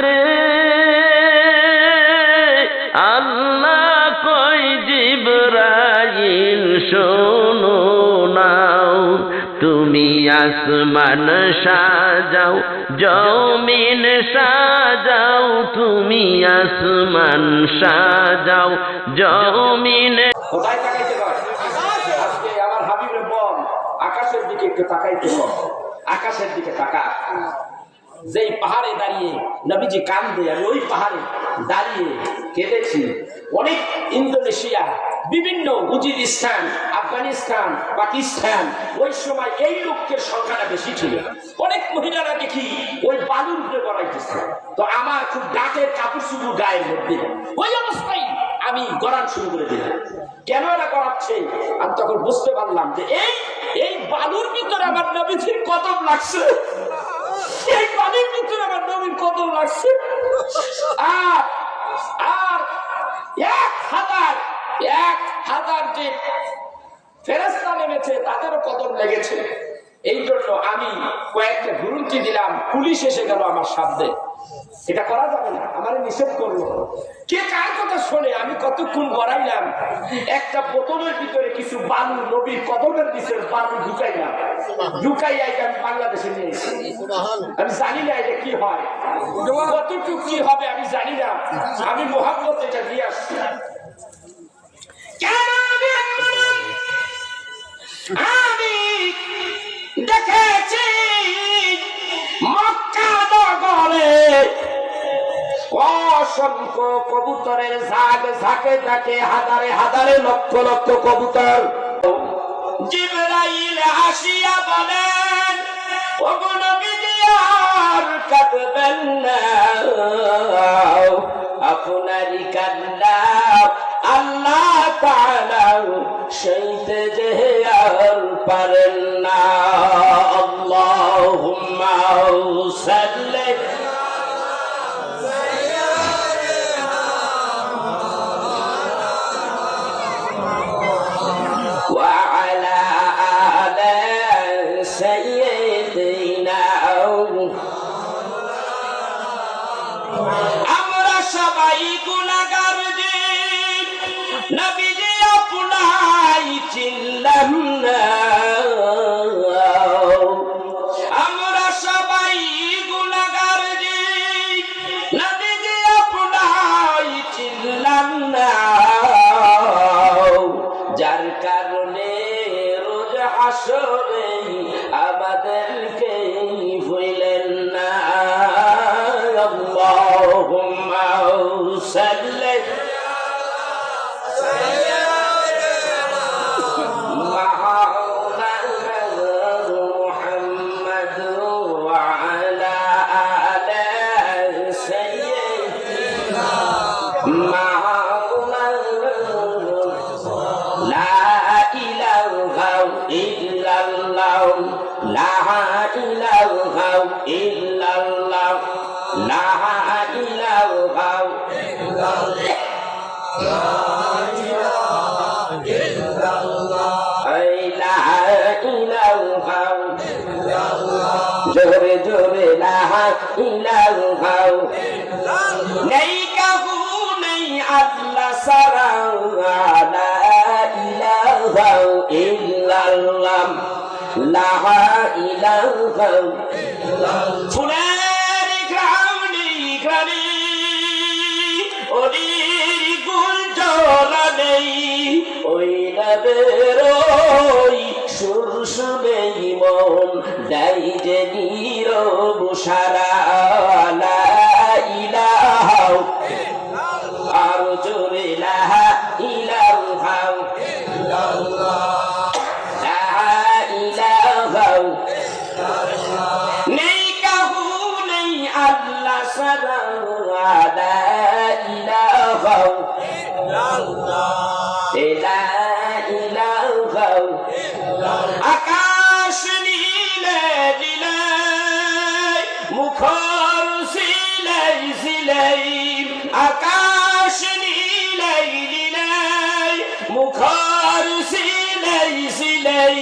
রে আল্লাহ কই জিবরাইল শোনো নাও, তুমি আসমান সাজাও জমিন সাজাও, তুমি আসমান সাজাও জমিন। কোথায় তাকাইতে পারে? আজকে আমার হাবিবের বল আকাশের দিকে একটু তাকাইতে কর, আকাশের দিকে তাকা। যেই পাহাড়ে দাঁড়িয়ে নবীজি কান্দে, আমি ওই পাহাড়ে দাঁড়িয়ে কেঁদেছি। অনেক ইন্দোনেশিয়া, বিভিন্ন উজিরিস্তান, আফগানিস্তান, পাকিস্তান, ওই সময় এই লোকের সংখ্যাটা বেশি ছিল। অনেক মহিলারা দেখি ওই বালুর উপরে গড়াইতেছে, তো আমার খুব ডাকের কাপড় চুপড় গায়ের মধ্যে। ওই অবস্থায় আমি গড়ান শুরু করে দিলাম। কেন এরা গড়াচ্ছে আমি তখন বুঝতে পারলাম যে এই বালুর ভিতরে আমার নবীজির কদম লাগছে, এই পানির ভিতরে আমার নবীর কদম লাগছে। আর আর 1000 যে ফেরেশতা নেমেছে তাদেরও কদম লেগেছে। এই জন্য আমি কয়েকটা ঘুরুন্টি দিলাম, পুলিশ এসে গেল আমার সামনে। এটা করা যাবে না, আমার নিষেধ করলো। কে কার কথা শোনে? আমি কতক্ষণ গড়াইলাম, একটা বোতলের ভিতরে কিছু বালু নবীর কদমের নিচে বালু ঢুকাইলাম, ঢুকাইয়া আমি বাংলাদেশে নিয়ে এসেছি। আমি জানি না এটা কি হয়, কতটুকু কি হবে আমি জানি না। আমি মোহাম্মদ এটা দিয়ে আসছি। আমি দেখেছি মক্কা নগরে অসংখ্য কবুতরের ঝাঁক, ঝাঁকে ঝাঁকে হাজারে হাজারে লক্ষ লক্ষ কবুতর। জিবরাইল আসিয়া বলেন, ওগো নবীজি আর কাঁদবেন না, আপনারই কান্না আল্লাহ তাআলা সইতে যে আর পারেন না। আল্লাহুম্মা সাল্লি ওয়া আলা আলি সাইয়্যিদিনা। আমরা সবাই গুনাহগার যে নবীজি আপনাই চিনলাম না। আমরা সবাই গুনাহগার যে নবীজি আপনাই চিনলাম না। যার কারণে রোজ হাসরে আমাদেরকে ভুলেন না। আল্লাহুম্মা সাল্লি জোরে জোরে লা ইলাহা নেই কাহু নেই আল্লাহ সারা, লা ইলাহা ইল্লাল্লাহ, লা ইলাহা ফুলের ঘ্রাণে ঘ্রাণে ওদের গুঞ্জলা নেই, ওই নবের সুর শুনে মন দেয় যে নীরব সারা। লা ইলাহা আর জোরে লা ইলাহা লা ইলাহা নেই কাহু নেই আল্লাহ সারা, লা ইলাহা লা ইলাহা। আকাশ নীলে নীলে মুখর সিলাই সিলাই, আকাশ নীলে নীলে মুখর সিলাই সিলাই,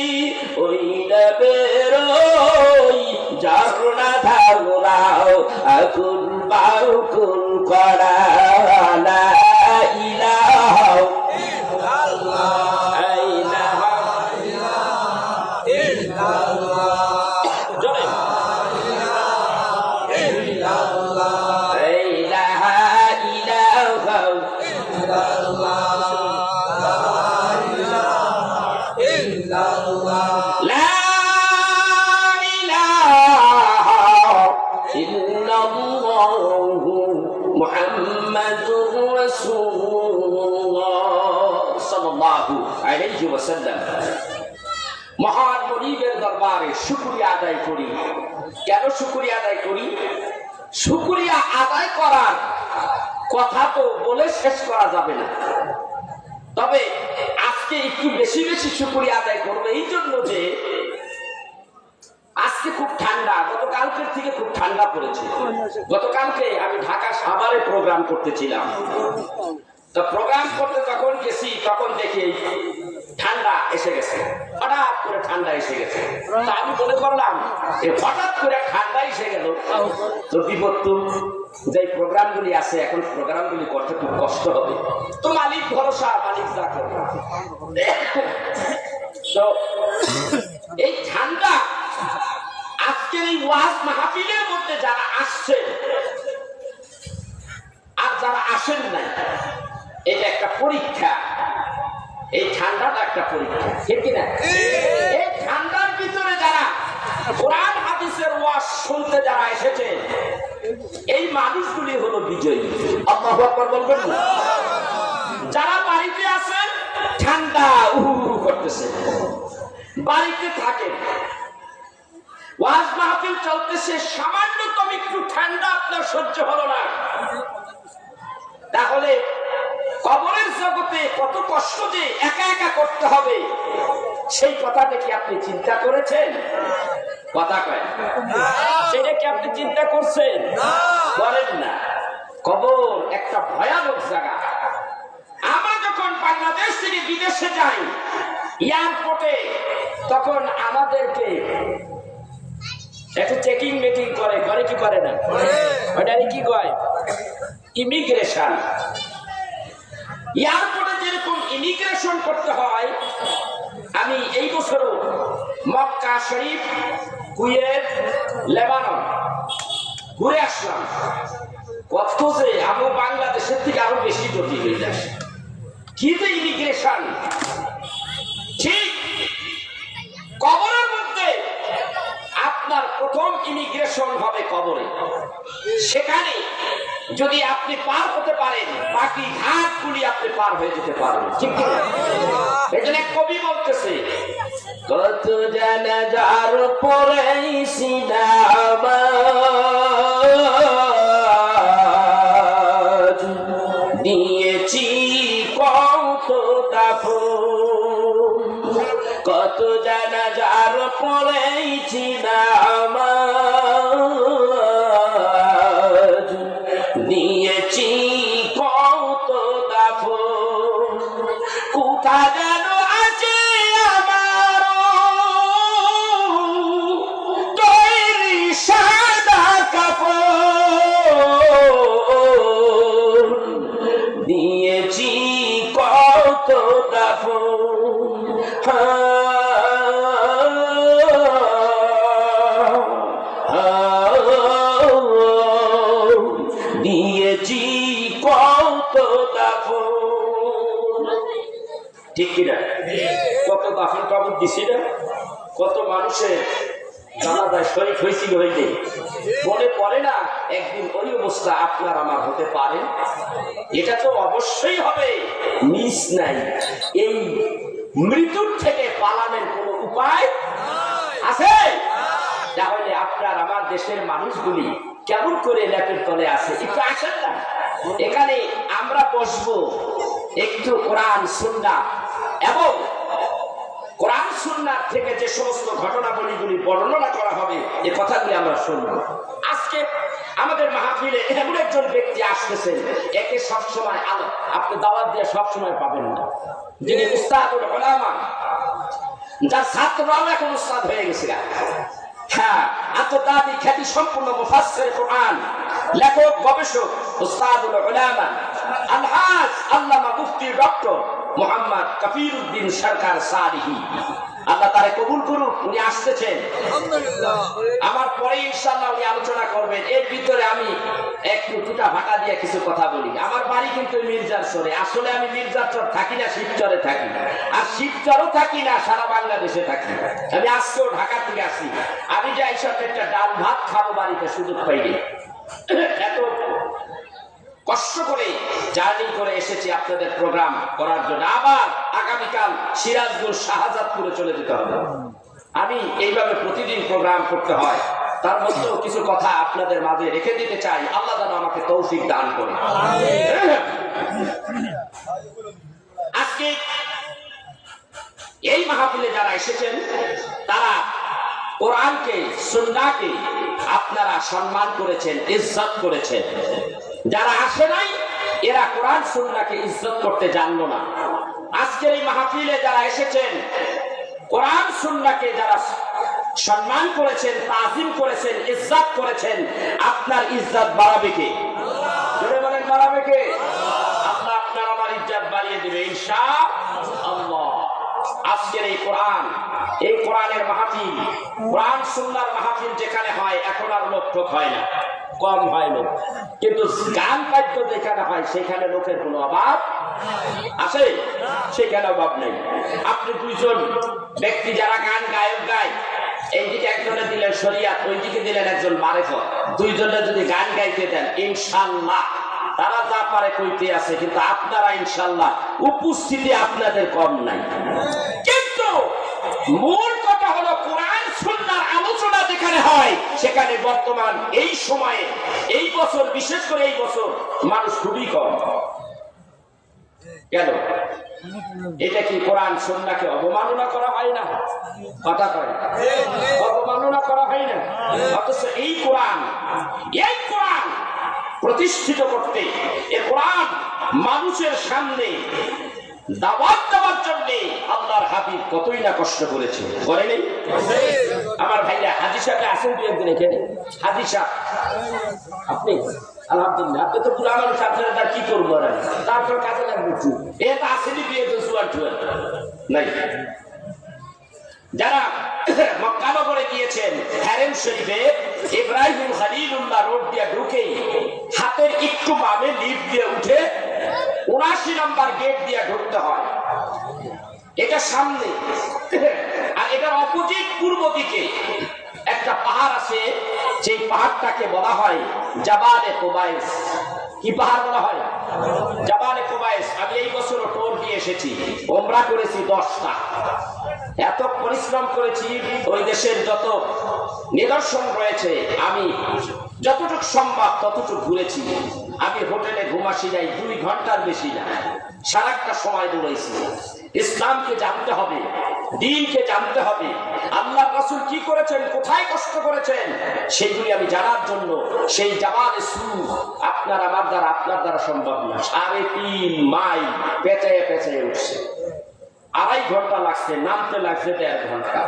ওই নবের ঝর্ণা ধারাও আকুল বাউকুল করা লা ইলাহা মহান মনিবের দরবারে শুকরিয়া আদায় করি। কেন শুকরিয়া আদায় করি? শুকরিয়া আদায় করার কথা তো বলে শেষ করা যাবে না, তবে আজকে একটু বেশি বেশি শুকরিয়া আদায় করবো এই জন্য যে আজকে খুব ঠান্ডা, গতকালকের থেকে খুব ঠান্ডা পড়েছে। গতকালকে আমি ঢাকা সাভারে প্রোগ্রাম করতেছিলাম, তো প্রোগ্রাম করতে যখন গেছি তখন দেখি ঠান্ডা এসে গেছে, হঠাৎ করে ঠান্ডা এসে গেছে। তা আমি মনে করলাম হঠাৎ করে ঠান্ডা এসে গেল তো বিপত্তু যে প্রোগ্রামগুলি আছে এখন প্রোগ্রামগুলি করতে খুব কষ্ট হবে, তো মালিক ভরসা, মালিক যা করবে। তো এই ঠান্ডা আজকের এই ওয়াজ মাহফিলের মধ্যে যারা আসছেন আর যারা আসেন নাই, এটা একটা পরীক্ষা। এই ঠান্ডাটা একটা পরীক্ষা, ঠিক কিনা? এই ঠান্ডার ভিতরে যারা কোরআন হাদিসের ওয়াজ শুনতে যারা এসেছে, এই মানুষগুলি হলো বিজয়ী। আল্লাহু আকবার বলবেন না? যারা বাড়িতে আছেন ঠান্ডা উহু করতেছে, বাড়িতে থাকেন, ওয়াজ মাহফিল চলতেছে, সামান্যতম একটু ঠান্ডা আপনার সহ্য হলো না, তাহলে কবরের জগতে কত কষ্ট যে একা একা করতে হবে সেই কথাটা কি আপনি চিন্তা করেছেন? কথা কয় সেটা কি আপনি চিন্তা করছেন? করেন না। কবর একটা ভয়ানক জায়গা। আমরা যখন বাংলাদেশ থেকে বিদেশে যাই এয়ারপোর্টে, তখন আমাদেরকে একটা চেকিং মেকিং করে, করে কি করে না? ওটারে কি কয়? ইমিগ্রেশন। এয়ারপোর্টে যেরকম ইমিগ্রেশন করতে হয়, আমি এই বছরও মক্কা শরীফ, কুয়েত, লেবানন ঘুরে আসলাম। কত যে আমি বাংলাদেশের থেকে আরো বেশি জটিল হয়ে যায়। কি যে ইমিগ্রেশন! ঠিক কবরের মধ্যে আপনার প্রথম ইমিগ্রেশন হবে কবরে। সেখানে যদি আপনি পার হতে পারেন, বাকি ঘাটগুলি আপনি পার হয়ে যেতে পারবেন, ঠিক কিনা? এই জন্য কবি বলতেছে, কত জানাজার পড়াইছি নামাজ, দিয়েছি কত দাফন, কত জানাজার পড়াইছি নামাজ, দিয়েছি কত দাফন, কোথা যেন আছে আমার তৈরি সাদা কাপড়, দিয়েছি কত দাফন, দিয়েছি কত দাফন, ঠিক কিনা? কত দাফন কাপড় দিছি না, কত মানুষের জানাজায় শরীক হয়েছিল, হইলে মনে পড়ে না একদিন ওই অবস্থা আপনার আমার হতে পারে? এটা তো অবশ্যই হবে, মিস নাই। এই মৃত্যুর থেকে পালানোর কোনো উপায় আছে? তাহলে আপনার আমার দেশের মানুষগুলি কেমন করে ল্যাপের তলে আছে, একটু আসেন না এখানে, আমরা বসবো, একটু কোরআন সুন্নাহ এবং কোরআন সুন্নাহ থেকে যে সমস্ত ঘটনাবলীগুলি বর্ণনা করা হবে, এই কথাগুলি আমরা শুনবো। আজকে আমাদের মাহফিলে এমন একজন ব্যক্তি আসতেছেন, একে সবসময় আপনি দাওয়াত দিয়ে সবসময় পাবেন না, যিনি উস্তাদুল উলামা, যার ছাত্ররাও এখন উস্তাদ হয়ে গেছে। হ্যাঁ, আন্তর্জাতিক খ্যাতি সম্পূর্ণ মুফাসসির কোরআন, লেখক গবেষক উস্তাদুল উলামা আলহাজ আল্লামা মুফতি ডক্টর মোহাম্মদ কফিরউদ্দিন সরকার সালিহি, আল্লাহ তারে কবুল করুন। উনি আসতেছেন আমার পরে ইনশাআল্লাহ, উনি আলোচনা করবেন। এর ভিতরে আমি একটু টুটা ভাটা দিয়ে কিছু কথা বলি। আমার বাড়ি কিন্তু মির্জার চরে, আসলে আমি মির্জার চর থাকি না, শিবচরে থাকি, আর শিবচরও থাকি না, সারা বাংলাদেশে থাকি। আমি আজকেও ঢাকা থেকে আসি। আমি যে এইসব একটা ডাল ভাত খাবো বাড়িতে সুযোগ পাইনি, এত কষ্ট করে জার্নি করে এসেছি আপনাদের প্রোগ্রাম করার জন্য। আবার আগামীকাল সিরাজগঞ্জ শাহজাদপুরে চলে যেতে হবে। আমি এইভাবে প্রতিদিন প্রোগ্রাম করতে হয়, তার মধ্যেও কিছু কথা আপনাদের মাঝে রেখে দিতে চাই। আল্লাহ যেন আমাকে তৌফিক দান করে। আজকে এই মাহফিলে যারা এসেছেন তারা কোরআনকে, সুন্নাহকে আপনারা সম্মান করেছেন, ইজ্জত করেছেন। যারা আসে নাই এরা কোরআন সুন্নাহকে ইজ্জত করতে জানলো না। আজকের এই মাহফিলে যারা এসেছেন কোরআন সুন্নাহকে যারা সম্মান করেছেন, তাজিম করেছেন, ইজ্জত করেছেন, আপনার ইজ্জত বাড়াবে কে? জোরে বলেন, বাড়াবে কে? আল্লাহ আপনার আমার ইজ্জত বাড়িয়ে দিবে ইনশাআল্লাহ। আজকের এই কোরআন, এই কোরআনের মাহফিল, কোরআন সুন্নাহর মাহফিল যেখানে হয় এখন আর লোক ঠোক হয় না, কম হয় লোক, কিন্তু গান বাদ্য যেখানে হয় সেখানে লোকের কোনো অভাব আছে? সেখানে অভাব নেই। আপনি দুইজন ব্যক্তি যারা গান গায়ক গায়, এইদিকে একজনে দিলেন শরিয়াত, ওইদিকে দিলেন একজন মারেফত, দুইজনে যদি গান গাইতে দেন ইনশাআল্লাহ তারা যা পারে কইতে আছে, কিন্তু আপনারা ইনশাআল্লাহ উপস্থিতি আপনাদের কম নাই। কিন্তু মূল কথা হলো কোরআন সুন্নাহর আলোচনা যেখানে হয় সেখানে বর্তমান এই সময়ে, এই বছর, বিশেষ করে এই বছর মানুষ খুবই কম। কেন? এটা কি কোরআন সুন্নাহকে অবমাননা করা হয় না? কথা কয়, অবমাননা করা হয় না? অথচ এই কোরআন প্রতিষ্ঠিত করতে, এই কোরআন মানুষের সামনে দাওয়াত দেওয়ার জন্য আল্লাহর হাবিব কতই না কষ্ট করেছে, করে নেই? আমার ভাইরা হাজী সাহেব আছেন দু একদিন এখানে। হাজী সাহেব আপনি আলহামদুলিল্লাহ, আপনি তো পুরো মানুষ, আপনারা তার কি করবো? তারপর কাজে লাগবে এটা আসেনি, বিয়ে তো জুয়ার নাই। যারা মক্কা নগরে গিয়েছেন, হারেম শরীফে ইব্রাহিম খলিলুল্লাহ রোড দিয়ে ঢুকেই হাতের একটু বামে লিফট দিয়ে উঠে ৭৯ নম্বর গেট দিয়ে ঢুকতে হয়। এটা সামনে, আর এটার অপোজিট পূর্ব দিকে একটা পাহাড় আছে, সেই পাহাড়টাকে বলা হয় জাবালে কুবাইস। কি পাহাড় বলা হয়? জাবালে কুবাইস। আমি এই বছর টোর দিয়ে এসেছি, ওমরা করেছি 10টা। এত পরিশ্রম করেছি, ওই দেশের যত নিদর্শন রয়েছে আমি যতটুকু সম্ভব ততটুকু ঘুরেছি। আমি হোটেলে ঘুমাসি নাই 2 ঘন্টার বেশি না, সারাটা সময় দৌড়াইছি। ইসলামকে জানতে হবে, দ্বীনকে জানতে হবে, আল্লাহ রাসূল কি করেছেন, কোথায় কষ্ট করেছেন, সেইগুলি আমি জানার জন্য সেই জাবালে সুর আপনার দ্বারা সম্ভব না। 3.5 মাইল পেঁচায়ে পেঁচায়ে উঠছে, 2.5 ঘন্টা লাগছে, নামতে লাগছে 1.5 ঘন্টা।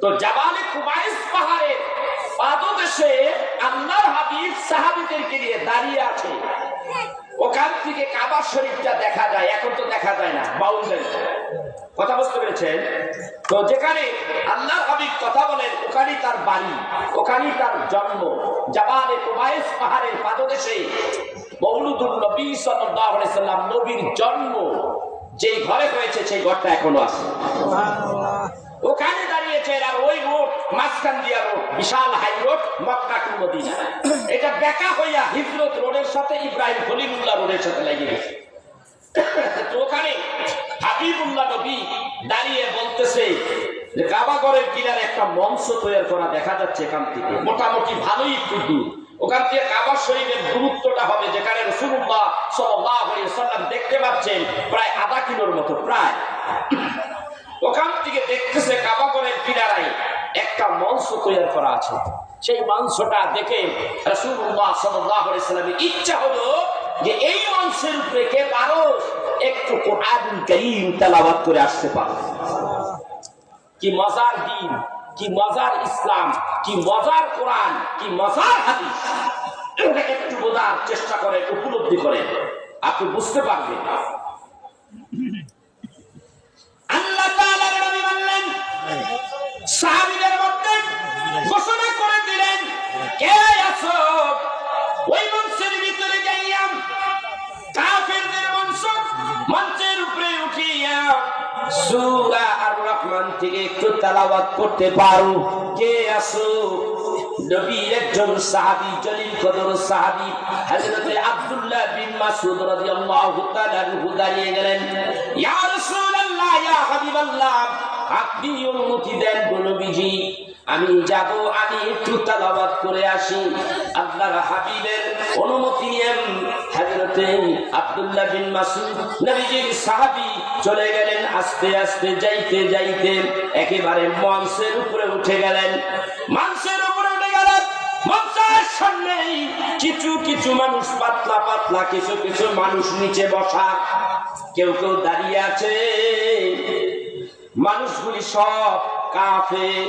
তো জাবালে কুবাইস পাহাড়ের পাদদেশে আল্লাহর হাবিব সাহাবীদেরকে নিয়ে দাঁড়িয়ে আছে। ওখান থেকে কাবা শরীফটা দেখা যায়, এখন তো দেখা যায় না, বাউন্ডারি। কথা বুঝতে পেরেছেন? তো যেখানে আল্লাহর হাবিব কথা বলেন ওখানেই তার বাড়ি, ওখানেই তার জন্ম। জাবালে কুবাইস পাহাড়ের পাদদেশে মওলুদুন নবী সাল্লাল্লাহু আলাইহি সাল্লাম, নবীর জন্ম যেই ঘরে হয়েছে সেই ঘরটা এখনো আছে। ওখানে দাঁড়িয়েছে। আর ওই রোড, মাঝখান দিয়া রোড, বিশাল high road, Mecca to Medina. এটা বেঁকা হইয়া হিজরত রোডের সাথে ইব্রাহিম খলিলুল্লাহ রোডের সাথে লেগে গেছে। তো ওখানে হাবিবুল্লাহ নবী দাঁড়িয়ে বলতেছে যে কাবা ঘরের কিনারে একটা মঞ্চ তৈরি করা দেখা যাচ্ছে এখান থেকে, মোটামুটি ভালোই একটু দূর। ওখান থেকে কাবা শরীফের দূরত্বটা হবে, যেখানে রাসূলুল্লাহ সাল্লাল্লাহু আলাইহি ওয়াসাল্লাম দেখতে পাচ্ছেন প্রায় 0.5 কিলোর মতো প্রায়। ওখান থেকে দেখতেছে কাবা ঘরের কিনারায় একটা মঞ্চ তৈরি করা আছে। সেই মঞ্চটা দেখে রাসূলুল্লাহ সাল্লাল্লাহু আলাইহি ওয়াসাল্লামের ইচ্ছা হলো যে এই মঞ্চের উপরে কে পারো একটু কোরআনুল কারীম তেলাওয়াত করে আসতে পারো। কি মজার দিন, কি মজার ইসলাম, কি মজার কোরআন, কি মজার হাদিস, এটা একটু বোঝার চেষ্টা করে, উপলব্ধি করে, আপনি বুঝতে পারবেন। আল্লাহ তাআলার নবী বললেন, সাহাবীদের মধ্যে ঘোষণা করে দিলেন, কে আছো ওই মঞ্চের ভিতরে যাইয়া কাফেরদের মঞ্চের উপরে উঠিয়া সূরা আর রহমান থেকে একটু তেলাওয়াত করতে পারো? কে আছো? নবীর একজন সাহাবী, জলিল কদর সাহাবী হযরত আব্দুল্লাহ বিন মাসউদ রাদিয়াল্লাহু তাআলা আনহু দাঁড়িয়ে গেলেন, ইয়া রাসূলুল্লাহ, ইয়া হাবিবাল্লাহ, আপনি অনুমতি দেন গো নবীজি, আমি যাব, আমি একটু তেলাওয়াত করে আসি। আল্লাহর হাবিবের অনুমতি নিয়ে হযরত আব্দুল্লাহ বিন মাসউদ নবীজির সাহাবী চলে গেলেন। আস্তে আস্তে যাইতে যাইতে একেবারে মঞ্চের উপরে উঠে গেলেন। মঞ্চের উপরে উঠে গেলেন, মঞ্চের সামনে কিছু কিছু মানুষ পাতলা পাতলা, কিছু কিছু মানুষ নিচে বসা, কেউ কেউ দাঁড়িয়ে আছে। মানুষগুলি সব কাফের,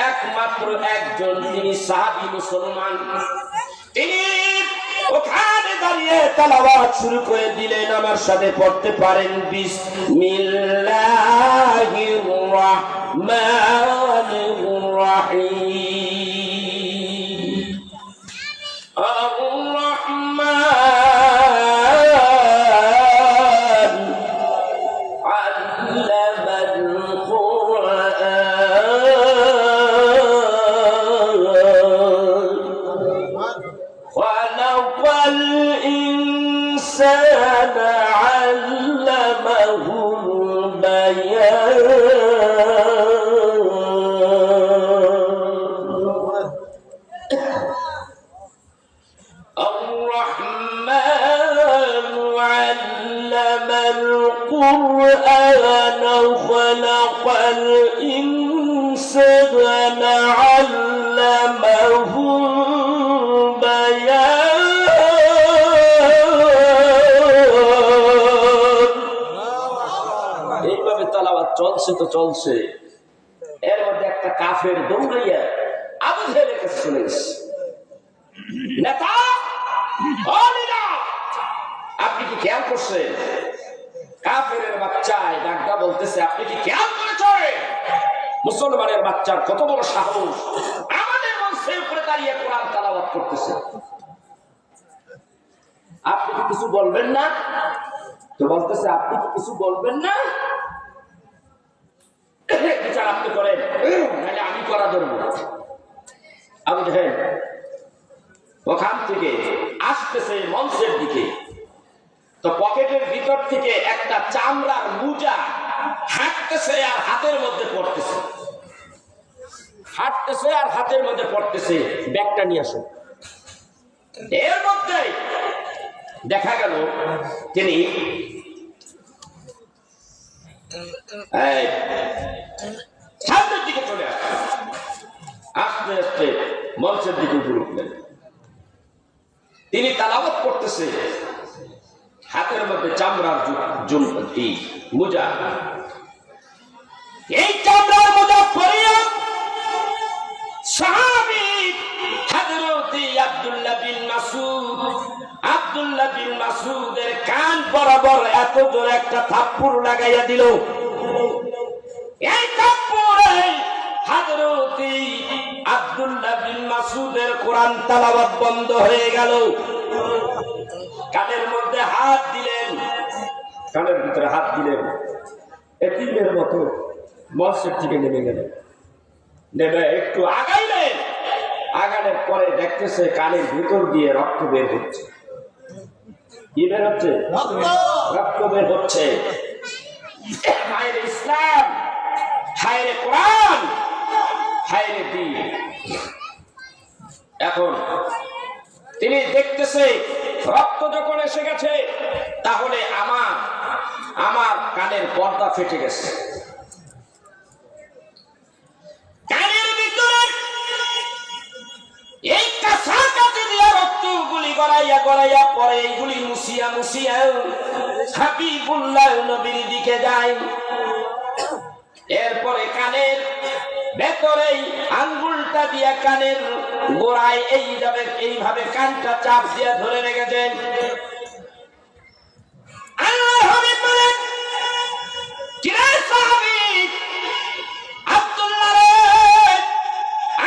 একমাত্র একজন তিনি সাহাবী মুসলমান। তিনি ওখানে দাঁড়িয়ে তেলাওয়াত শুরু করে দিলেন। আমার সাথে পড়তে পারেন, বিসমিল্লাহির রাহমানির রাহিম। এইভাবে তেলাওয়াত চলছে তো চলছে। এর মধ্যে একটা কাফের দৌড়াইয়া আবু জেহেলের কাছে চলে গেছে। নেতা, ও নেতা, আপনি কি খেয়াল করছেন? কাফেরের বাচ্চায় ডাকটা বলতেছে, আপনি কি খেয়াল করেছেন মুসলমানের বাচ্চার কত বড় সাহস, আমাদের মঞ্চের উপরে দাঁড়িয়ে কোরআন তেলাওয়াত করতেছে? আপনি কি কিছু বলবেন না? তো বলতেছে, আপনি কি কিছু বলবেন না? বিচার আপনি করেন, নাহলে আমি করা ধরবো। আবু জেহেল ওখান থেকে আসতেছে মঞ্চের দিকে, তো পকেটের ভিতর থেকে একটা চামড়ার মুজা হাঁটতেছে আর হাতের মধ্যে পড়তেছে, হাঁটতেছে আর হাতের মধ্যে পড়তেছে। ব্যাগটা নিয়ে আসো। এর মধ্যে দেখা গেল তিনি সামনের দিকে চলে আসেন, আস্তে আস্তে মঞ্চের দিকে উপরে উঠলেন। তিনি তেলাওয়াত করতেছে, হাতের মধ্যে চামড়ার মুজা। এই চামড়ার মুজা পরিয়া সাহাবী হযরত আব্দুল্লাহ বিন মাসউদ, আব্দুল্লাহ বিন মাসউদের কান বরাবর এত জোরে একটা থাপ্পড় লাগাইয়া দিল। এই থাপ্পড়ে হযরত আব্দুল্লাহ বিন মাসউদের কোরআন তেলাওয়াত বন্ধ হয়ে গেল। কানের মধ্যে হাত দিলেন, কানের ভিতরে হাত দিলেন, এতিমের মতো মঞ্চের থেকে নেমে গেলেন। নেমে একটু আগাইলেন, আগানোর পরে দেখতেছে কানের ভিতর দিয়ে রক্ত বের হচ্ছে। কি বের হচ্ছে? রক্ত বের হচ্ছে। হায়রে ইসলাম, হায়রে কোরআন, হায়রে দ্বীন। এখন তিনি দেখতেছে রক্ত যখন এসে গেছে, তাহলে আমার কানের পর্দা ফেটে গেছে। কানের ভিতরে এই কাছাকাছি দিয়ে রক্তগুলি গড়াইয়া গড়াইয়া পরে, এইগুলি মুছিয়া মুছিয়া হাবিবুল্লাহ নবীর দিকে যায়। এরপরে কানের ভেতরেই আঙ্গুলটা দিয়ে কানের গোড়ায় এইভাবে কানটা চাপ দিয়ে ধরে রেখেছেন। আল্লাহর হাবিব বলেন, কি রে সাহাবী আব্দুল্লাহ রে,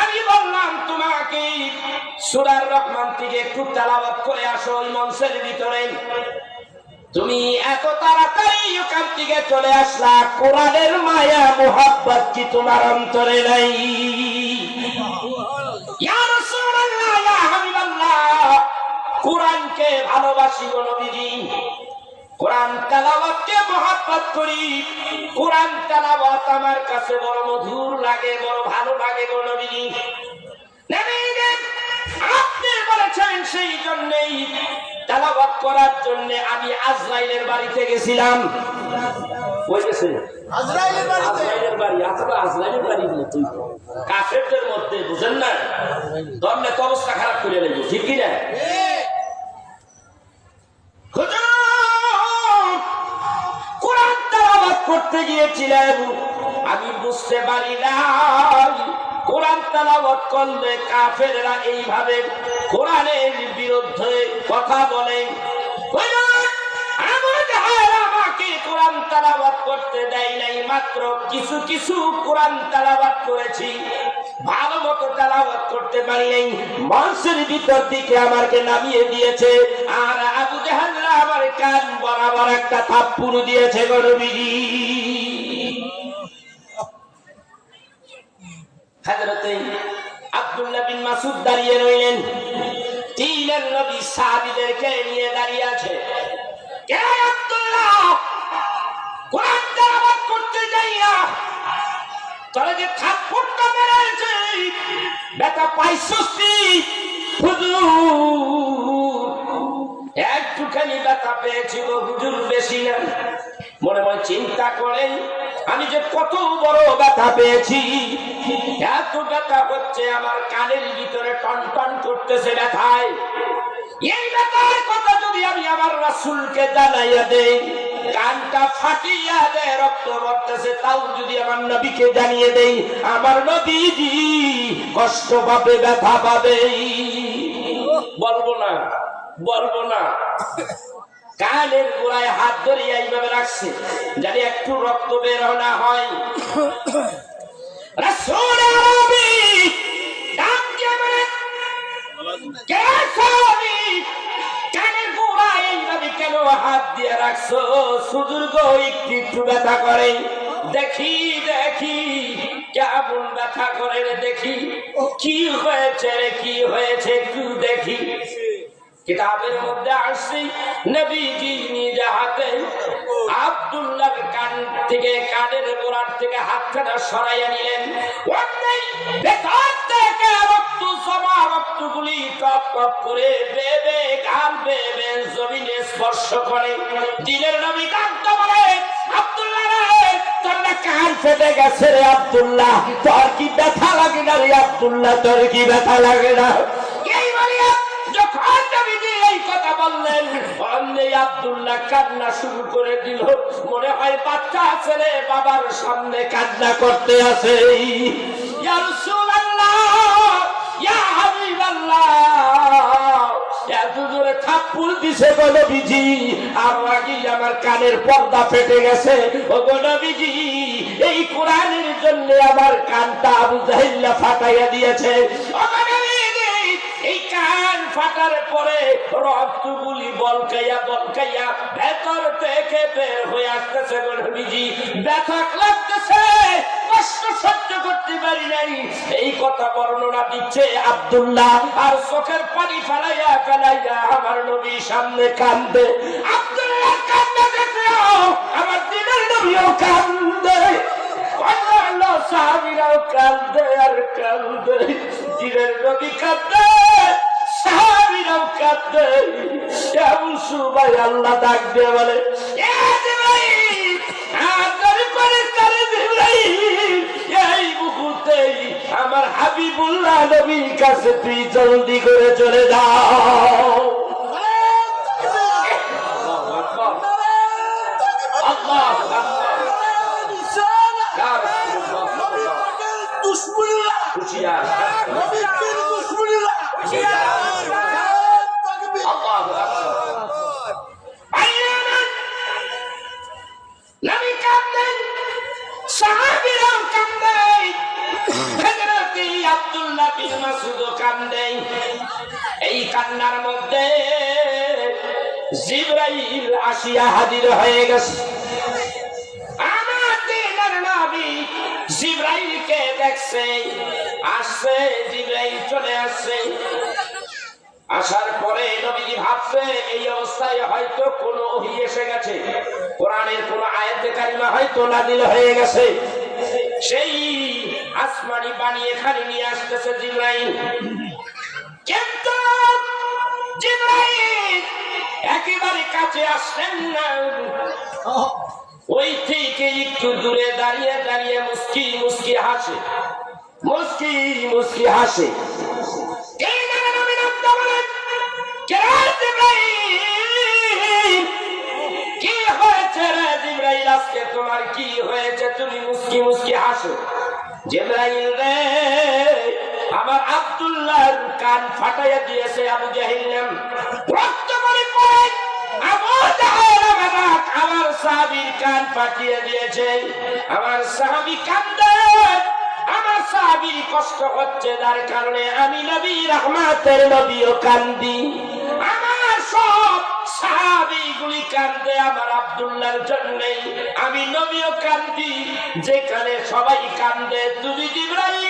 আমি বললাম তোমাকে সূরা রহমান থেকে একটু তেলাওয়াত করে আসো ওই মঞ্চের ভিতরে। তুমি এত তাড়াতাড়ি ওখান থেকে চলে আসলা, কোরআনের মায়া মুহাব্বত কি তোমার অন্তরে নাই? ইয়া রাসূলুল্লাহ, ইয়া হাবিবাল্লাহ, কোরআনকে ভালোবাসি গো নবীজি, কোরআন তেলাওয়াতকে মুহাব্বত করি, কোরআন তেলাওয়াত আমার কাছে বড় মধুর লাগে, বড় ভালো লাগে গো নবীজি। নবীজি আপনি বলেছেন, সেই জন্যই তেলাওয়াত করার জন্য আমি আজরাইলের বাড়িতে গেছিলাম। কই গেছে? আজরাইলের বাড়ি। আসলে আজরাইলের বাড়ি তুই কাফেরদের মধ্যে, বুঝেন না, ধরলে তো অবস্থা খারাপ করে নেব, ঠিক কি না? কোরআন তেলাওয়াত করতে গিয়েছিলাম, আমি বুঝতে পারি না কোরআন তেলাওয়াত করলে কাফেররা এইভাবে কোরআনের বিরুদ্ধে কথা বলে। আমাকে কোরআন তেলাওয়াত করতে দেয় নাই, মাত্র কিছু কিছু কোরআন তেলাওয়াত করেছি, ভালো মতো তেলাওয়াত করতে পারি নাই। মঞ্চের ভিতর দিকে আমাকে নামিয়ে দিয়েছে, আর আবু জাহেলরা আমার কান বরাবর একটা থাপ্পড় দিয়েছে গো নবীজি। হযরতে আব্দুল্লাহ বিন মাসউদ দাঁড়িয়ে রইলেন, তিনের নবী সাহাবীদেরকে নিয়ে দাঁড়িয়ে আছে। কে আব্দুল্লাহ, কোরআন তেলাওয়াত করতে যাইয়া তোরা যে থাপ্পড়টা মেরেছে, ব্যথা পাইছস কি? হুজুর একটুখানি ব্যথা পেয়েছি গো হুজুর, বেশি না। মনে মনে চিন্তা করেন, আমি যে কত বড় ব্যথা পেয়েছি, এত ব্যথা হচ্ছে আমার কানের ভিতরে টন টন করতেছে ব্যথায়। এই ব্যথার কথা যদি আমি আমার রাসূলকে জানাইয়া দেই, কানটা ফাটিয়া দেয়, রক্ত পড়তেছে, তাও যদি আমার নবীকে জানিয়ে দেই, আমার নবীজি কষ্ট পাবে, ব্যথা পাবে। বলবো না, বলবো না। কানের গোড়ায় হাত ধরিয়া এইভাবে রাখছে, জানি একটু রক্ত বের না হয়। রাসূল আরবি ডাক দিয়ে বলে, কে সাহাবী, কানের গোড়ায় এইভাবে কেন হাত দিয়ে রাখছো? হুজুর গো একটু একটু ব্যথা করে, দেখি দেখি কেমন ব্যথা করে রে, দেখি কি হয়েছে রে, কি হয়েছে একটু দেখি। কিতাবের মধ্যে আসছে, নবীজি নিজে হাতে আব্দুল্লাহর কান থেকে, কানের গোড়ার থেকে হাতখানা সরাইয়া নিলেন। ওই ভেতর থেকে রক্ত জমা, রক্তগুলি টপ টপ করে বেবে গাল বেবে জমিনে স্পর্শ করে। দিনের নবী কাঁদতে বলে, আব্দুল্লাহ রে, তোর না কান ফেটে গেছে রে আব্দুল্লাহ, তোর কি ব্যথা লাগে না রে আব্দুল্লাহ, তোর কি ব্যথা লাগে না? এই বলিয়া যখন নবীজি এই কথা বললেন, অমনি আব্দুল্লাহ কান্না শুরু করে দিল। মনে হয় বাচ্চা ছেলে বাবার সামনে কান্না করতে আছে। ইয়া রাসূলুল্লাহ, ইয়া হাবিবাল্লাহ, এত জোরে থাপ্পড় দিছে গো নবীজি, আর আগেই আমার কানের পর্দা ফেটে গেছে। ও গো নবীজি, এই কোরআনের জন্য আমার কানটা আবু জাহেল ফাটাইয়া দিয়েছে। ও গো নবীজি, এই কান ফাটার পরে রক্তগুলি বলকাইয়া বলকাইয়া ভেতর থেকে বের হয়ে আসতেছে গো নবীজি, ব্যথা লাগতেছে, কষ্ট সহ্য করতে পারি নাই। এই কথা বর্ণনা দিচ্ছে আব্দুল্লাহ, আর চোখের পানি ফেলাইয়া ফেলাইয়া আমার নবীর সামনে কান্দে। আব্দুল্লাহ কান্দে দেখলেও আমার দিনের নবীও কান্দে, অন্যান্য সাহাবীরাও কান্দে আর কান্দে। দিনের নবী কান্দে, সাহাবীরাও কান্দে। এমন সময় আল্লাহ ডাক দিয়ে বলে, এ জিবরাইল, আদর করে করে জিবরাইল, এই মুহূর্তেই আমার হাবিবুল্লাহ নবীর কাছে তুই জলদি করে চলে যাও। কান্দে। এই কান্নার মধ্যে জিবরাইল আসিয়া হাজির হয়ে গেছে। আমাদের নবী জিবরাইলকে দেখছে, আসছে, জিবরাইল চলে আসছে। আসার পরে নবীজি ভাবছে এই অবস্থায় হয়তো কোনো ওহী এসে গেছে, কোরআনের কোন আয়াতে কারিমা হয়তো নাযিল হয়ে গেছে। সেই আসমানি বাণী এখানে নিয়ে আসতেছে জিবরাইল। কিন্তু জিবরাইল একেবারে কাছে আসলেন না, ওই থেকে একটু দূরে দাঁড়িয়ে দাঁড়িয়ে মুস্কি মুস্কি হাসে, মুস্কি মুস্কি হাসে। কি হয়েছে রে জিবরাইল, আজকে তোমার কি হয়েছে, তুমি মুস্কি মুস্কি হাসো? জিবরাইল রে, আমার আব্দুল্লাহর কান ফাটাইয়া দিয়েছে আবু জাহিল, রক্ত করে পড়ে আবু জাহেল আমার সাহাবীর কান ফাটিয়ে দিয়েছে। আমার সাহাবী কান্দে, আমার সাহাবীর কষ্ট হচ্ছে, যার কারণে আমি নবী রহমতের নবীও কান্দি। আমার সব সাহাবীগুলি কান্দে আমার আব্দুল্লাহর জন্য, আমি নবীও কান্দি। যেখানে সবাই কান্দে, তুমি জিবরাইল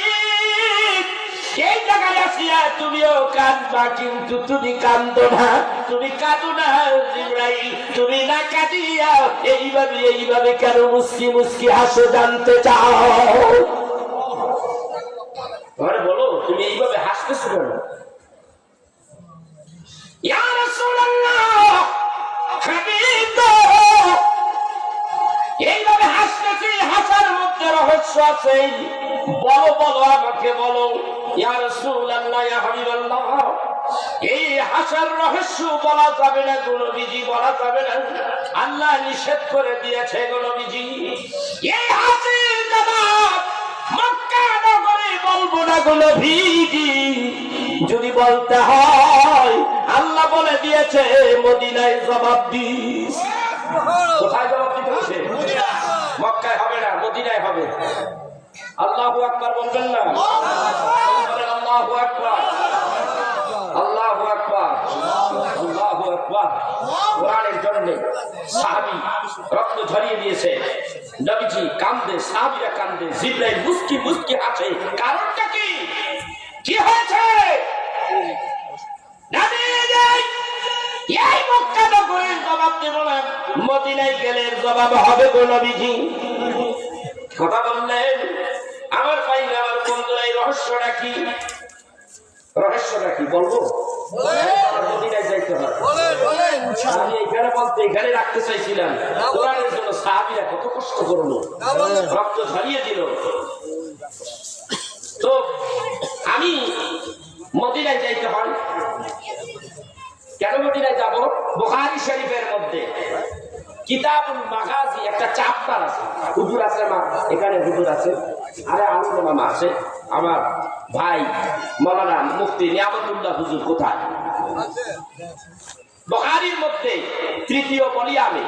এই জায়গায় আসিয়া তুমিও কাঁদবা, কিন্তু তুমি কান্দো না, তুমি কাঁদো না জিবরাইল, তুমি না কাঁদিয়া এইভাবে কেন মুস্কি মুস্কি হাসো জানতে চাও? ঘরে বলো, তুমি এইভাবে হাসতেছো কেন? ইয়া রাসূলুল্লাহ, হাবিব, এইভাবে হাসতেছি, হাসার মধ্যে রহস্য আছে, বলো বলো, আমাকে বলো। ইয়া রাসূলুল্লাহ, ইয়া হাবিবাল্লাহ, এই হাসার রহস্য বলা যাবে না গো নবীজি, বলা যাবে না, আল্লাহ নিষেধ করে দিয়েছে গো নবীজি। এই হাসির জবাব মক্কা নগরে বলবো না গো নবীজি, যদি বলতে হয় আল্লাহ বলে দিয়েছে মদিনায় জবাব দিস। কোথায় জবাব দিতে হচ্ছে? মক্কায় হবে না, মদিনায় হবে। আল্লাহু আকবার বলবেন না? আল্লাহু আকবার, আল্লাহু আকবার, আল্লাহু আকবার। কোরআনের জন্য সাহাবী রক্ত ঝরিয়ে দিয়েছে, নবীজি কান্দে, সাহাবীরা কান্দে, জিবরাইল মুস্কি মুস্কি হাসে। কারণটা কি? কি হয়েছে? এই মক্কা নগরের জবাব দেব না, মদিনায় গেলে জবাব হবে গো নবীজি। কথা বললেন। আমার ভাই, আমার বন্ধুরা, এই রহস্যটা কি? রহস্যটা কি বলবো? মদিনায় যাইতে হয়। আমি এখানে বলতে, এখানে রাখতে চাইছিলাম। কোরআনের জন্য সাহাবীরা কত কষ্ট করলো, রক্ত ঝরিয়ে দিল। তো আমি মদিনায় যাইতে হয়। কেন মদিনায় যাব? বুখারী শরীফের মধ্যে কিতাবুল মাগাজি একটা চ্যাপ্টার আছে। হুজুর আছে মা, এখানে হুজুর আছে, আরে আলম মামা আছে, আমার ভাই মাওলানা মুফতি নিয়ামতুল্লাহ হুজুর কোথায়? বুখারীর মধ্যে তৃতীয় ভলিউমে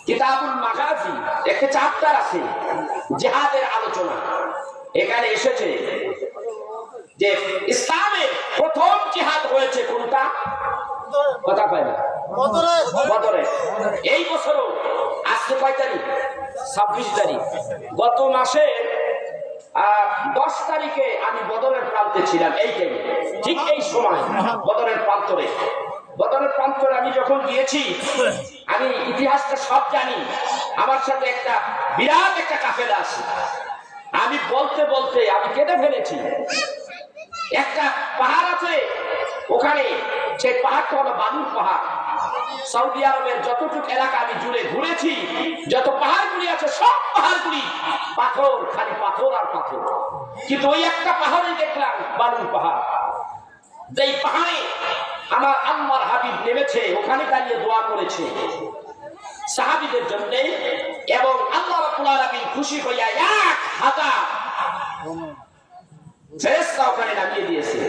কিতাবুল মাগাজি একটা চ্যাপ্টার আছে, জিহাদের আলোচনা। এখানে এসেছে যে ইসলামের প্রথম জিহাদ হয়েছে কোনটা? কথা পায় না, বদরে। এই বছরও আজকে কয় তারিখ? 26 তারিখ। গত মাসে 10 তারিখে আমি বদরের প্রান্তে ছিলাম। এই টাইমে ঠিক এই সময় বদরের প্রান্তরে, বদরের প্রান্তরে আমি যখন গিয়েছি, আমি ইতিহাসটা সব জানি। আমার সাথে একটা বিরাট একটা কাফেলা আছে। আমি বলতে বলতে আমি কেঁদে ফেলেছি। একটা পাহাড় আছে ওখানে, সেই পাহাড়টা হলো বালুর পাহাড়। সৌদি আরবের যতটুকু এলাকা আমি জুড়ে ঘুরেছি, যত পাহাড়গুলি আছে সব পাহাড়গুলি পাথর, খালি পাথর আর পাথর। কিন্তু ওই একটা পাহাড়ে দেখলাম বালুর পাহাড়। যেই পাহাড়ে আমার আল্লাহর হাবিব নেমেছে, ওখানে দাঁড়িয়ে দোয়া করেছে সাহাবীদের জন্য, এবং আল্লাহ রাব্বুল আলামিন খুশি হইয়া 1000 ফেরেশতা ওখানে নামিয়ে দিয়েছে।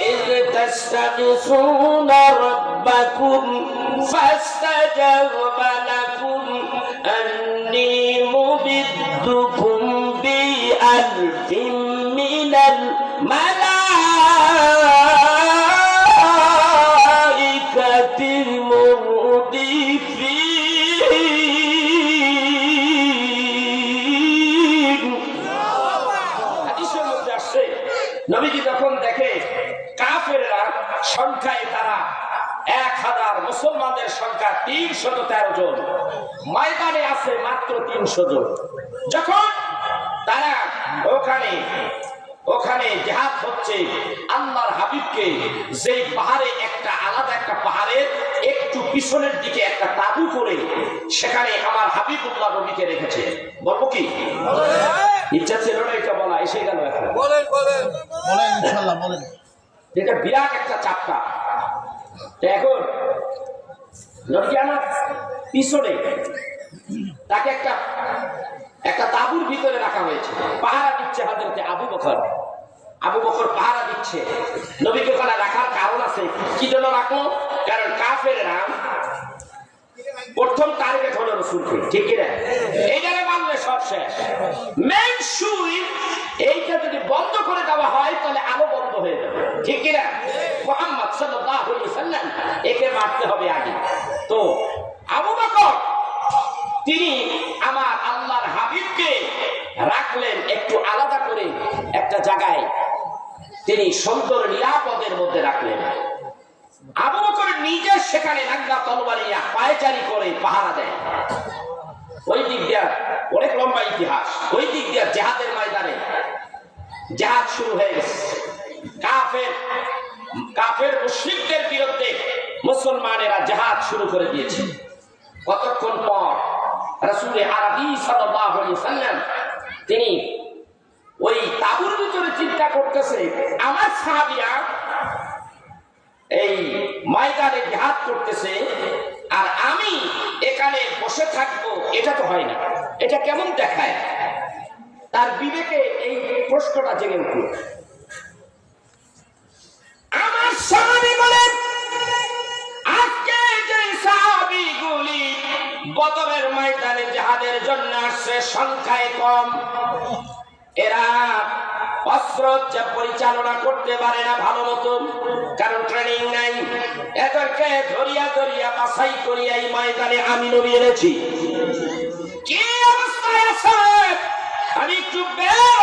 ইয তাস্তাগিসুনা রাব্বাকুম ফাস্তাজাবা লাকুম আন্নী মুবিদ্দুকুম বিআলফিন মিনাল মালা সংখ্যায় তারা 1000, মুসলমানদের সংখ্যা 313 জন, ময়দানে আছে মাত্র 300 জন। যখন তারা ওখানে জিহাদ হচ্ছে, আল্লাহর হাবিবকে যেই পাহাড়ে একটা আলাদা একটা পাহাড়ের একটু পিছনের দিকে একটা তাবু করে সেখানে আমার হাবিবুল্লাহ নবীকে রেখেছে। বলবো কি? ইচ্ছা ছিল না এটা বলা, এসে গেল এখন। বলেন ইনশাআল্লাহ বলেন। এটা বিরাট একটা চাপটা। এখন নবী আমার পিছনে তাকে একটা তাঁবুর ভিতরে রাখা হয়েছে, পাহারা দিচ্ছে হযরতে আবু বকর। আবু বকর পাহারা দিচ্ছে। নবীকে ওখানে রাখার কারণ আছে, কি জন্য রাখো? কারণ কাফেররা প্রথম টার্গেট হলো রাসূলকে, ঠিক কি না? এইটারে মানলে সব শেষ। মেইন সুইচ এইটা যদি বন্ধ করে দেওয়া হয় তাহলে আলো বন্ধ হয়ে যাবে, ঠিক কি না? মুহাম্মদ সাল্লাল্লাহু আলাইহি ওয়াসাল্লাম একে মারতে হবে আগে। তো আবু বকর তিনি আমার আল্লাহর হাবিবকে রাখলেন একটু আলাদা করে একটা জায়গায়, তিনি সুন্দর নিরাপদের মধ্যে রাখলেন। আবু বকর নিজে সেখানে নাঙ্গা তরবারি নিয়ে পায়চারি করে পাহারা দেয়। ওই দিক দিয়ে অনেক লম্বা ইতিহাস। ওই দিক দিয়ে জিহাদের ময়দানে জিহাদ শুরু হয়ে গেছে। কাফের মুশরিকদের বিরুদ্ধে মুসলমানেরা জিহাদ শুরু করে দিয়েছে। কতক্ষণ পর রাসূল আরবি সাল্লাল্লাহু আলাইহি ওয়াসাল্লাম তিনি ওই তাঁবুর ভিতরে চিন্তা করতেছে, আমার সাহাবীরা এই ময়দানে জিহাদ করতেছে আর আমি এখানে বসে থাকবো, এটা তো হয় না, এটা কেমন দেখায়? তার বিবেকে এই প্রশ্নটা জেগে উঠল। আমার সাহাবী বলেন, আজকে যে সাহাবীগুলি বদরের ময়দানে জিহাদের জন্য আসছে সংখ্যায় কম, এরা অস্ত্র পরিচালনা করতে পারে না ভালো মতো, কারণ ট্রেনিং নাই। এদেরকে ধরিয়া বাছাই করিয়া এই ময়দানে আমি নবী এনেছি। কি অবস্থায় আছে আমি একটু বের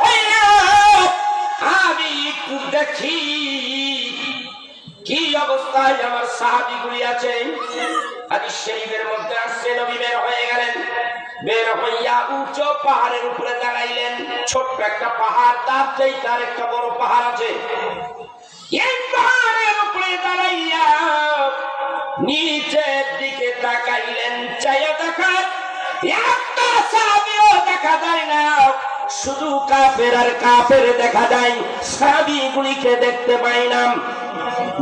হইয়া আমি একটু দেখি কি অবস্থায় আমার সাহাবীগুলি আছে। হাদিস শরীফের মধ্যে আসছে, নবী বের হয়ে গেলেন। বের হইয়া উঁচু পাহাড়ের উপরে দাঁড়াইলেন। ছোট্ট একটা পাহাড়, তার চাইতে আর একটা বড় পাহাড় আছে। এই পাহাড়ের উপরে দাঁড়াইয়া নিচের দিকে তাকাইলেন। চাইয়া দেখার একটা সাহাবীও দেখা যায় না, শুধু কাফের আর কাফের দেখা যায়, সাহাবীগুলিকে দেখতে পাই না।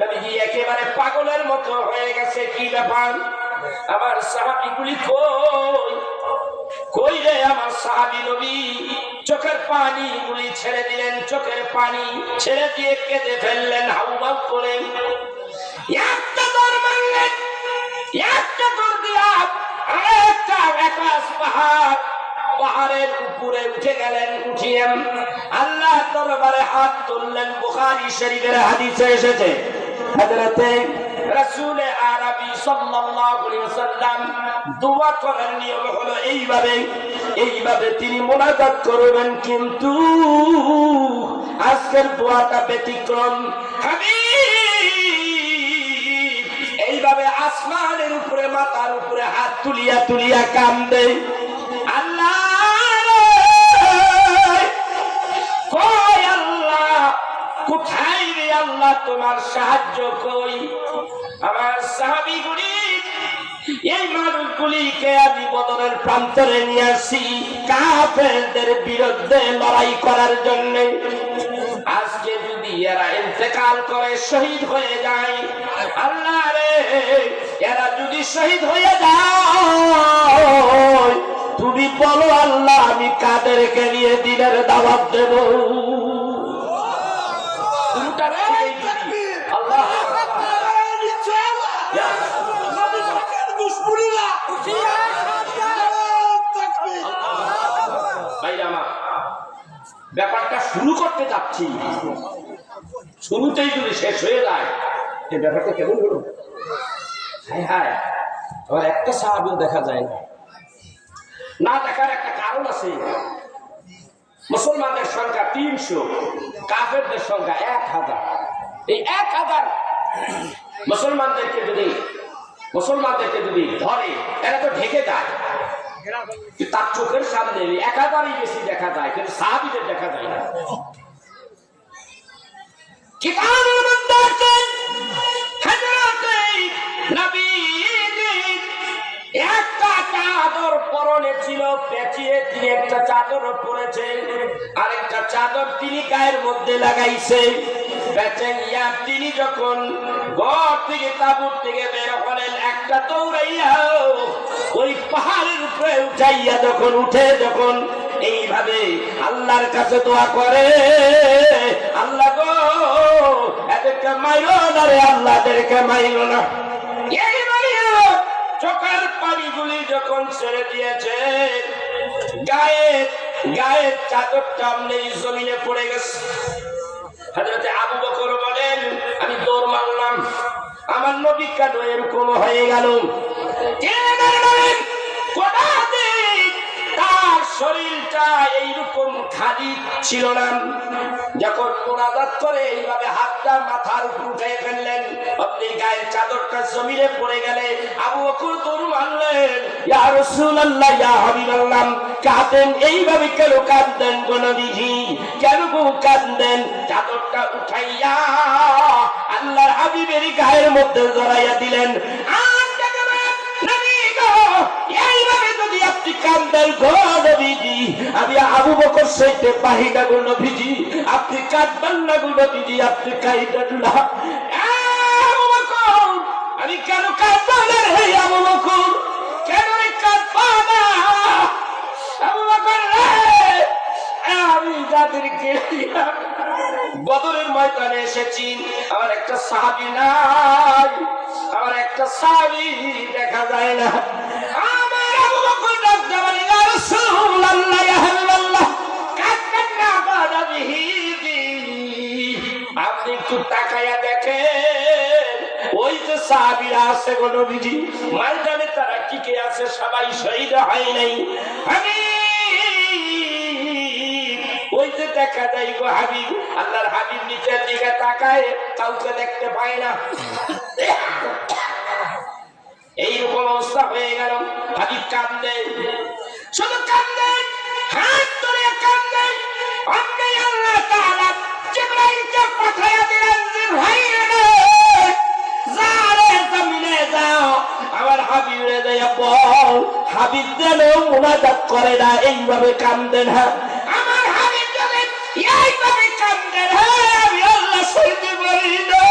নবীজি একেবারে পাগলের মতো হয়ে গেছে, কি ব্যাপার? আমার সাহাবীগুলি কই রে আমার সাহাবী নবী? চোখের পানি গুলি ছেড়ে দিলেন, চোখের পানি ছেড়ে দিয়ে কেঁদে ফেললেন হাউমাউ করে। একটা দৌড় মারলেন, একটা দৌড় দিয়া পাহাড়ের উপরে উঠে গেলেন। উঠিয়ে আল্লাহ দরবারে হাত তুললেন। বুখারী শরীফের হাদিসে এসেছে, হযরতে রাসূল আরবি সাল্লাল্লাহু আলাইহি ওয়াসাল্লাম দোয়া করার নিয়ম হলো এইভাবে তিনি মুনাজাত করবেন, কিন্তু আজকের দোয়াটা ব্যতিক্রম। হাবিব এইভাবে আসমানের উপরে মাথার উপরে হাত তুলিয়া কান্দে, আল্লাহ কই আল্লাহ, কোথায় রে আল্লাহ, তোমার সাহায্য কই? আমার সাহাবীগুলি এই মানুষগুলিকে আমি বদরের প্রান্তরে নিয়ে আসি কাফেরদের বিরুদ্ধে লড়াই করার জন্য। আজকে যদি এরা ইন্তেকাল করে শহীদ হয়ে যায়, আল্লাহ রে, এরা যদি শহীদ হয়ে যায়, তুমি বলো আল্লাহ আমি কাদেরকে নিয়ে দিনের দাওয়াত দেব? আল্লাহ ব্যাপারটা শুরু করতে যাচ্ছি, শুরুতেই যদি শেষ হয়ে যায় এই ব্যাপারটা কেমন হলো? হায় আবার একটা সাহাবীও দেখা যায় না দেখার একটা কারণ আছে। মুসলমানদের সংখ্যা 300, কাফেরদের সংখ্যা 1000। এই 1000 মুসলমানদেরকে যদি ধরে, এরা তো ঢেকে যায়, তার চোখের সামনে 1000ই বেশি দেখা যায়, কিন্তু সাহাবীদের দেখা যায় না। কিতাবের মধ্যে আছে হযরতে নবীজি একটা চাদর পরনে ছিল, পেঁচিয়ে তিনি একটা চাদর পরেছেন, আরেকটা চাদর তিনি গায়ের মধ্যে লাগাইছে। পেঁচাইয়া তিনি যখন ঘর থেকে তাঁবুর থেকে বের হলেন, একটা দৌড়াইয়া ওই পাহাড়ের উপরে উঠাইয়া যখন এইভাবে আল্লাহর কাছে দোয়া করে, আল্লাহ গো এদেরকে মাইরো না রে, আল্লাহ এদেরকে মাইরো না। চোখের পানিগুলি যখন ছেড়ে দিয়েছে, গায়ের চাদরটা নেই, জমিনে পড়ে গেছে। হযরতে আবু বকর বলেন, আমি দৌড় মারলাম, আমার নবী কেন এরকম হয়ে গেল? তার শরীরটা এইরকম খালি ছিল না। যখন মুনাজাত করে এইভাবে হাতটা মাথার উপর উঠে ফেললেন, আপনি গায়ের চাদরটা জমিনে পড়ে গেলে আবু বকর দৌড় মারলেন, ইয়া রাসূলুল্লাহ, ইয়া হাবিবাল্লাহ, কাঁদেন এইভাবে কেন কাঁদেন গো নবীজি, কেন গো কাঁদেন? চাদরটা উঠাইয়া আল্লাহর হাবিবের গায়ের মধ্যে জড়াইয়া দিলেন। এইভাবে যদি আপনি কাঁদেন গো নবীজি, আমি আবু বকর সইতে পারি না গো নবীজি, আপনি কাঁদবেন না গো নবীজি, আপনি কাঁদেন না। আবু বকর, আমি কেন কাঁদবো না রে আবু বকর, কেন কাঁদবো না? আবু বকর রে, আমি যাদেরকে বদরের ময়দানে এসেছি, আমার একটা সাহাবী নাই, আমার একটা সাহাবী দেখা যায় না। আমার আবু বকর ডাকতে বলে, ইয়া রাসূলুল্লাহ, ইয়া হাবিবাল্লাহ, কাঁদবেন না গো নবীজি, আপনি একটু তাকায়া দেখেন, ওই যে সাহাবীরা আছে গো নবীজি, ময়দানে তারা টিকে আছে, সবাই শহীদ হয় নাই। আমি ওই যে দেখা যায় গো হাবিব, আল্লাহর হাবিব নিচের দিকে তাকায়, কাউকে দেখতে পায় না। এইরকম অবস্থা হয়ে গেল। হাবিব কান্দে, শুধু কান্দে, হাত ধরে কান্দে। অমনি আল্লাহ তাআলা জিবরাইলকে পাঠাইয়া দিলেন, জিবরাইল রে, যা রে জমিনে যাও, আমার হাবিবরে যাইয়া বল, হাবিব যেন মুনাজাত করে না, এইভাবে কান্দে না। আমার হাবিব যদি এইভাবে কান্দে না, আমি আল্লাহ সইতে পারি না।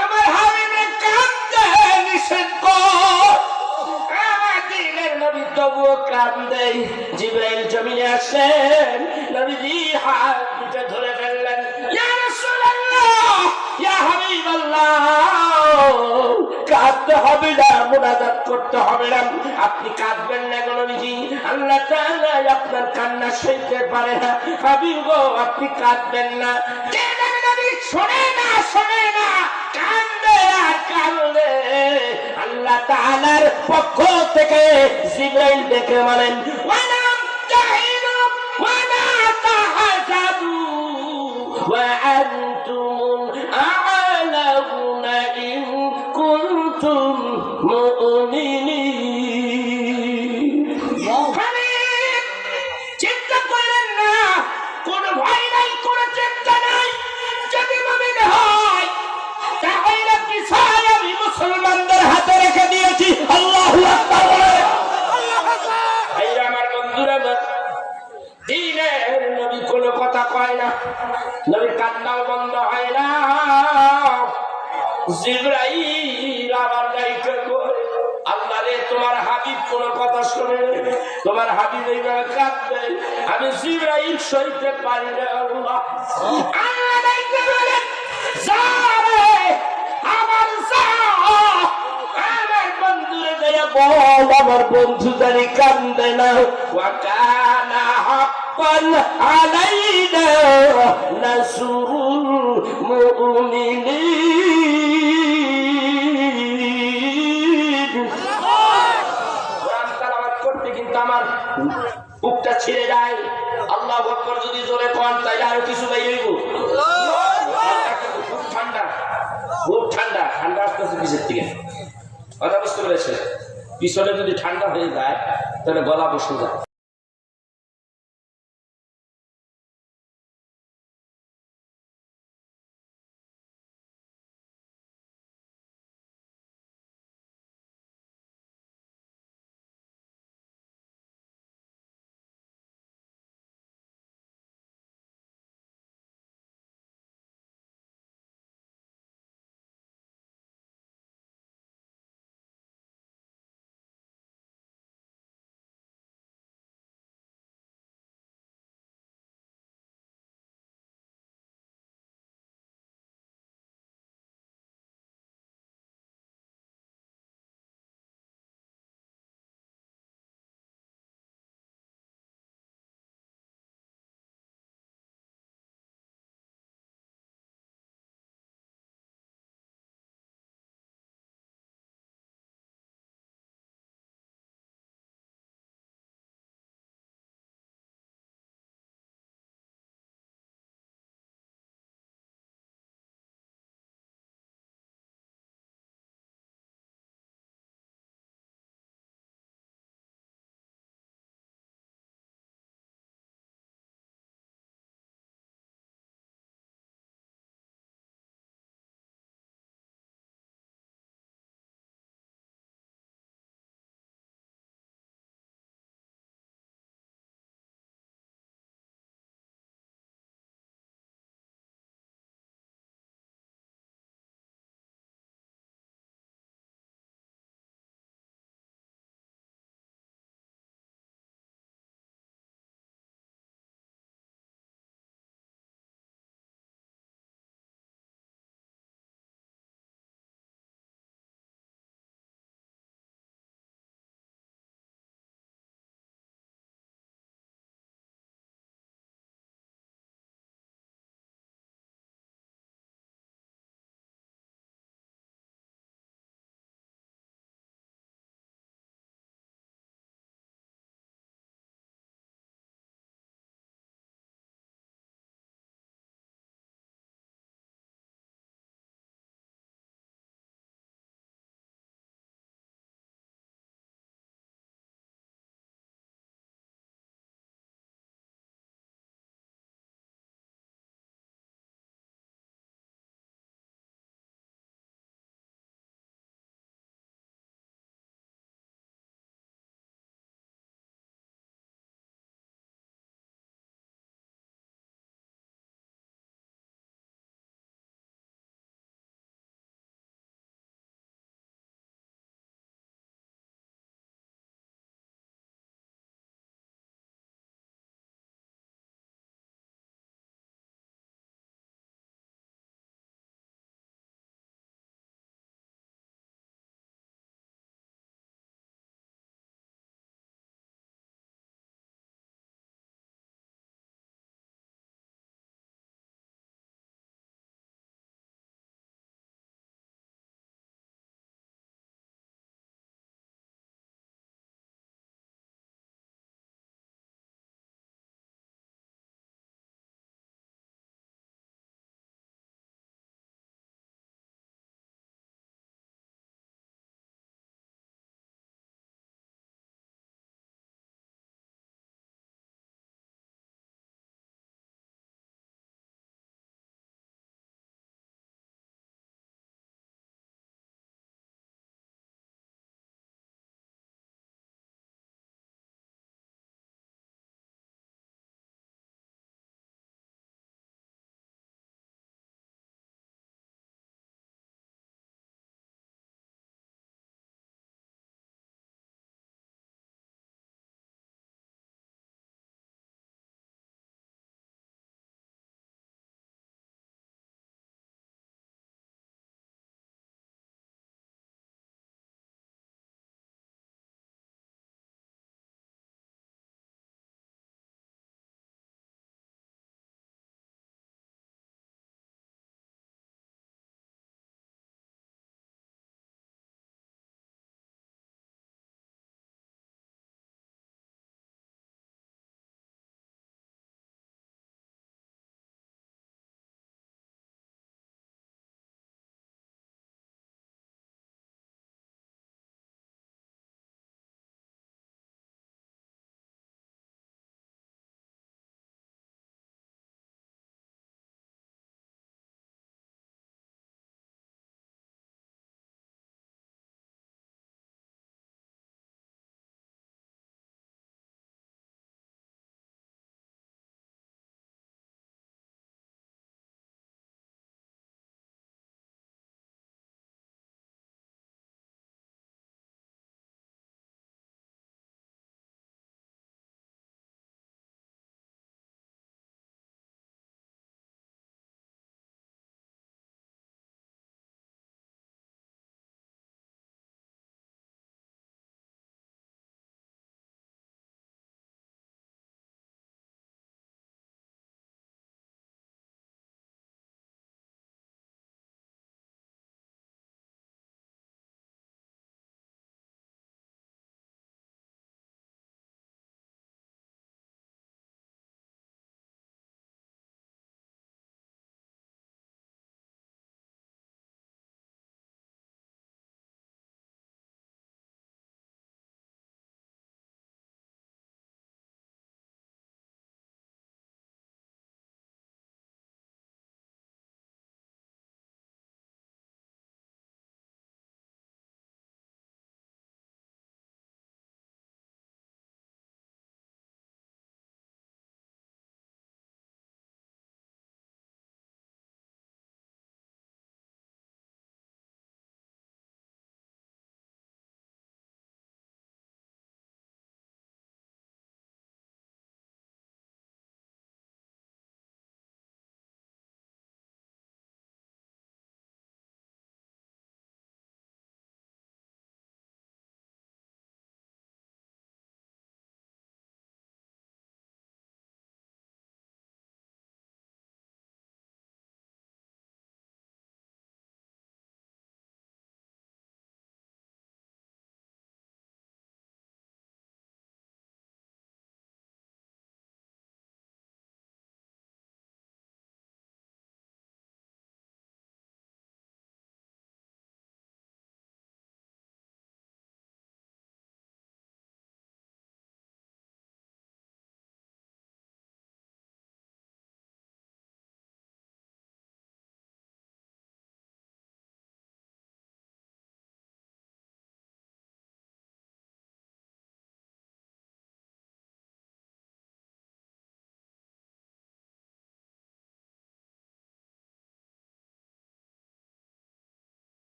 আমার হাবিবের কান্দে নিষেধ কর। আমার দিনের নবী তবুও কান্দে। জিবরাইল জমিনে আসেন, নবীজি হাত দুটো ধরে ফেললেন, ইয়া রাসূলুল্লাহ, ইয়া হাবিবাল্লাহ, কাঁদতে হবে না, মুনাজাত করতে হবে না, আপনি কাঁদবেন না গো নবীজি, আল্লাহ তাআলা আপনার কান্না সইতে পারে না। হাবিব গো, আপনি কাঁদবেন না। কে জানে নবী শোনে না, কান্দে আর কান্দে। আল্লাহ তাআলার পক্ষ থেকে জিবরাইল ডেকে বলেন, ওয়ালাম তাহিনু ওয়ালা তাহজানু ওয়া আনতুম আ'লাউনা ইন কুনতুম মুমিনিন। চিন্তা করেন না, কোন ভয় নাই, কোন চিন্তা নাই। যদি মুমিন হয় তাহলে বিষয় আমি মুসলমানদের হাতে রেখে দিয়েছি। আল্লাহু আকবার। ভাইরা আমার, বন্ধুরা আমার, দ্বীনের নবী কোনো কথা কয় না, নবীর কান্নাও বন্ধ হয় না। জিবরাইল আবার ডাইকে কয়, আল্লাহ রে, তোমার হাবিব কোনো কথা শোনে, তোমার হাবিব এইভাবে কাঁদবে, আমি জিবরাইল সইতে পারি না। আল্লাহ ডাইকে বলেন, যা রে আমার, যা আমার বন্ধুরে যাইয়া বল, আমার বন্ধু জানি কান্দে না। ওয়া কানা হাক্কান আলাইনা নাসরুল মুমিনিন। কোরআন তেলাওয়াত করতে কিন্তু আমার বুকটা ছিঁড়ে যায়। আল্লাহু আকবার যদি জোরে কোন, তাইলে আরো কিছু বাইরে হইব। খুব ঠান্ডা কথা বুঝতে পেরেছে? পিছনে যদি ঠান্ডা হয়ে যায় তাহলে গলা বসে যায়।